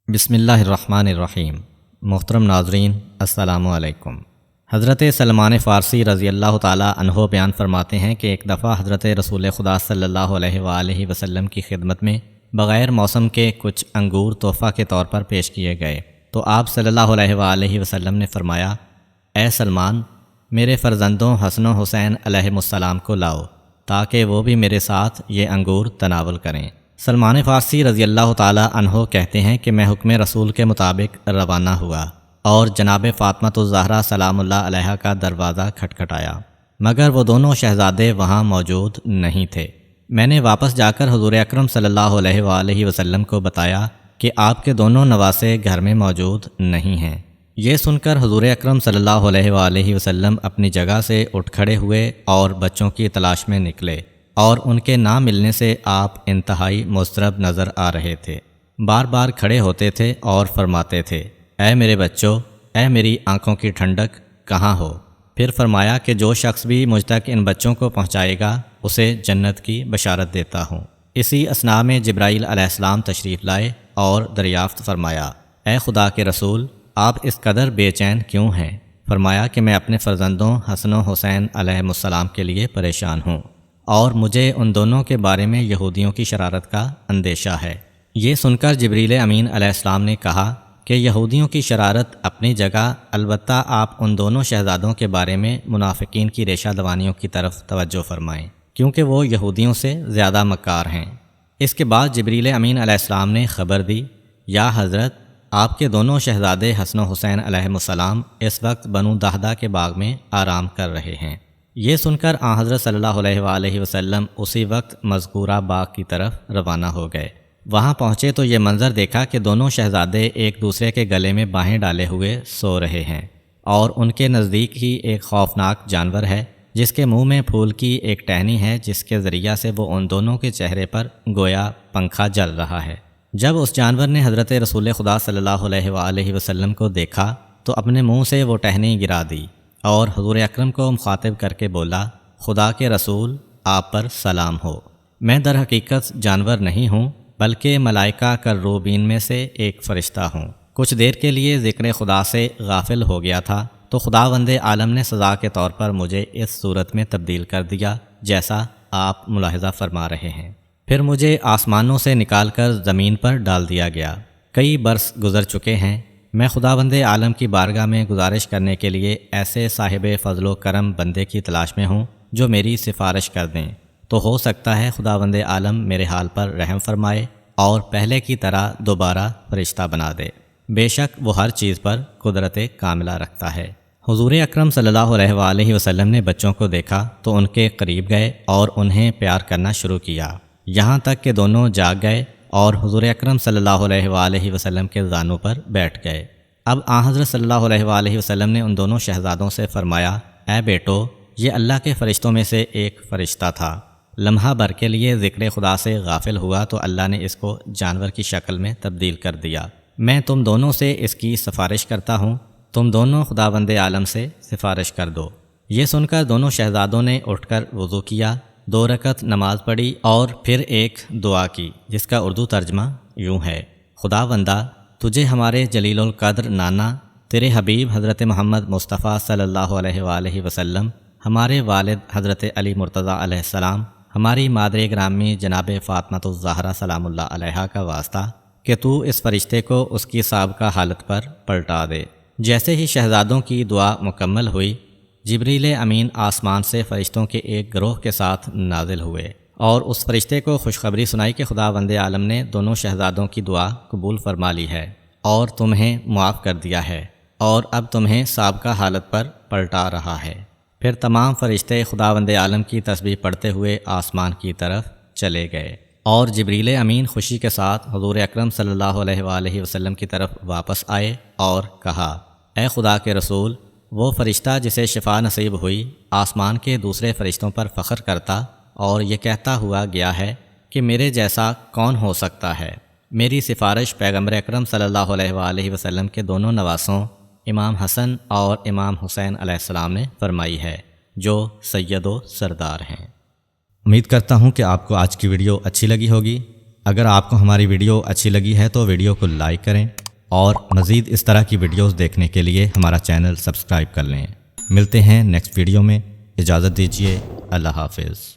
بسم اللہ الرحمن الرحیم۔ محترم ناظرین السلام علیکم۔ حضرت سلمان فارسی رضی اللہ تعالی عنہ بیان فرماتے ہیں کہ ایک دفعہ حضرت رسول خدا صلی اللہ علیہ وآلہ وسلم کی خدمت میں بغیر موسم کے کچھ انگور تحفہ کے طور پر پیش کیے گئے تو آپ صلی اللہ علیہ وآلہ وسلم نے فرمایا، اے سلمان، میرے فرزندوں حسن و حسین علیہم السلام کو لاؤ تاکہ وہ بھی میرے ساتھ یہ انگور تناول کریں۔ سلمان فارسی رضی اللہ تعالی عنہ کہتے ہیں کہ میں حکم رسول کے مطابق روانہ ہوا اور جناب فاطمۃ الزہرا سلام اللہ علیہا کا دروازہ کھٹکھٹایا، مگر وہ دونوں شہزادے وہاں موجود نہیں تھے۔ میں نے واپس جا کر حضور اکرم صلی اللہ علیہ وآلہ وسلم کو بتایا کہ آپ کے دونوں نواسے گھر میں موجود نہیں ہیں۔ یہ سن کر حضور اکرم صلی اللہ علیہ وآلہ وسلم اپنی جگہ سے اٹھ کھڑے ہوئے اور بچوں کی تلاش میں نکلے، اور ان کے نہ ملنے سے آپ انتہائی مضطرب نظر آ رہے تھے۔ بار بار کھڑے ہوتے تھے اور فرماتے تھے، اے میرے بچوں، اے میری آنکھوں کی ٹھنڈک، کہاں ہو؟ پھر فرمایا کہ جو شخص بھی مجھ تک ان بچوں کو پہنچائے گا اسے جنت کی بشارت دیتا ہوں۔ اسی اثناء میں جبرائیل علیہ السلام تشریف لائے اور دریافت فرمایا، اے خدا کے رسول، آپ اس قدر بے چین کیوں ہیں؟ فرمایا کہ میں اپنے فرزندوں حسن و حسین علیہم السلام کے لیے پریشان ہوں، اور مجھے ان دونوں کے بارے میں یہودیوں کی شرارت کا اندیشہ ہے۔ یہ سن کر جبریل امین علیہ السلام نے کہا کہ یہودیوں کی شرارت اپنی جگہ، البتہ آپ ان دونوں شہزادوں کے بارے میں منافقین کی ریشہ دوانیوں کی طرف توجہ فرمائیں، کیونکہ وہ یہودیوں سے زیادہ مکار ہیں۔ اس کے بعد جبریل امین علیہ السلام نے خبر دی، یا حضرت، آپ کے دونوں شہزادے حسن و حسین علیہم السلام اس وقت بنو دہدہ کے باغ میں آرام کر رہے ہیں۔ یہ سن کر آن حضرت صلی اللہ علیہ وآلہ وسلم اسی وقت مذکورہ باغ کی طرف روانہ ہو گئے۔ وہاں پہنچے تو یہ منظر دیکھا کہ دونوں شہزادے ایک دوسرے کے گلے میں باہیں ڈالے ہوئے سو رہے ہیں، اور ان کے نزدیک ہی ایک خوفناک جانور ہے جس کے منہ میں پھول کی ایک ٹہنی ہے، جس کے ذریعہ سے وہ ان دونوں کے چہرے پر گویا پنکھا جل رہا ہے۔ جب اس جانور نے حضرت رسول خدا صلی اللہ علیہ وآلہ وسلم کو دیکھا تو اپنے منہ سے وہ ٹہنی گرا دی اور حضور اکرم کو مخاطب کر کے بولا، خدا کے رسول، آپ پر سلام ہو۔ میں در حقیقت جانور نہیں ہوں، بلکہ ملائکہ کروبین میں سے ایک فرشتہ ہوں۔ کچھ دیر کے لیے ذکر خدا سے غافل ہو گیا تھا تو خداوند عالم نے سزا کے طور پر مجھے اس صورت میں تبدیل کر دیا جیسا آپ ملاحظہ فرما رہے ہیں۔ پھر مجھے آسمانوں سے نکال کر زمین پر ڈال دیا گیا۔ کئی برس گزر چکے ہیں۔ میں خداوند عالم کی بارگاہ میں گزارش کرنے کے لیے ایسے صاحب فضل و کرم بندے کی تلاش میں ہوں جو میری سفارش کر دیں، تو ہو سکتا ہے خداوند عالم میرے حال پر رحم فرمائے اور پہلے کی طرح دوبارہ فرشتہ بنا دے۔ بے شک وہ ہر چیز پر قدرت کاملہ رکھتا ہے۔ حضور اکرم صلی اللہ علیہ وآلہ وسلم نے بچوں کو دیکھا تو ان کے قریب گئے اور انہیں پیار کرنا شروع کیا، یہاں تک کہ دونوں جاگ گئے اور حضور اکرم صلی اللہ علیہ وآلہ وسلم کے زانوں پر بیٹھ گئے۔ اب آن حضرت صلی اللہ علیہ وآلہ وسلم نے ان دونوں شہزادوں سے فرمایا، اے بیٹو، یہ اللہ کے فرشتوں میں سے ایک فرشتہ تھا۔ لمحہ بھر کے لیے ذکر خدا سے غافل ہوا تو اللہ نے اس کو جانور کی شکل میں تبدیل کر دیا۔ میں تم دونوں سے اس کی سفارش کرتا ہوں، تم دونوں خداوند عالم سے سفارش کر دو۔ یہ سن کر دونوں شہزادوں نے اٹھ کر وضو کیا، 2 رکعت نماز پڑھی اور پھر ایک دعا کی جس کا اردو ترجمہ یوں ہے، خداوندہ، تجھے ہمارے جلیل القدر نانا، تیرے حبیب حضرت محمد مصطفیٰ صلی اللہ علیہ وآلہ وسلم، ہمارے والد حضرت علی مرتضیٰ علیہ السلام، ہماری مادر گرامی جناب فاطمۃ الزہرا سلام اللہ علیہا کا واسطہ کہ تو اس فرشتے کو اس کی سابقہ حالت پر پلٹا دے۔ جیسے ہی شہزادوں کی دعا مکمل ہوئی، جبریل امین آسمان سے فرشتوں کے ایک گروہ کے ساتھ نازل ہوئے اور اس فرشتے کو خوشخبری سنائی کہ خداوند عالم نے دونوں شہزادوں کی دعا قبول فرما لی ہے اور تمہیں معاف کر دیا ہے، اور اب تمہیں سابقہ حالت پر پلٹا رہا ہے۔ پھر تمام فرشتے خداوند عالم کی تسبیح پڑھتے ہوئے آسمان کی طرف چلے گئے، اور جبریل امین خوشی کے ساتھ حضور اکرم صلی اللہ علیہ وآلہ وسلم کی طرف واپس آئے اور کہا، اے خدا کے رسول، وہ فرشتہ جسے شفا نصیب ہوئی آسمان کے دوسرے فرشتوں پر فخر کرتا اور یہ کہتا ہوا گیا ہے کہ میرے جیسا کون ہو سکتا ہے۔ میری سفارش پیغمبر اکرم صلی اللہ علیہ وآلہ وسلم کے دونوں نواسوں امام حسن اور امام حسین علیہ السلام نے فرمائی ہے، جو سید و سردار ہیں۔ امید کرتا ہوں کہ آپ کو آج کی ویڈیو اچھی لگی ہوگی۔ اگر آپ کو ہماری ویڈیو اچھی لگی ہے تو ویڈیو کو لائک کریں اور مزید اس طرح کی ویڈیوز دیکھنے کے لیے ہمارا چینل سبسکرائب کر لیں۔ ملتے ہیں نیکسٹ ویڈیو میں، اجازت دیجیے، اللہ حافظ۔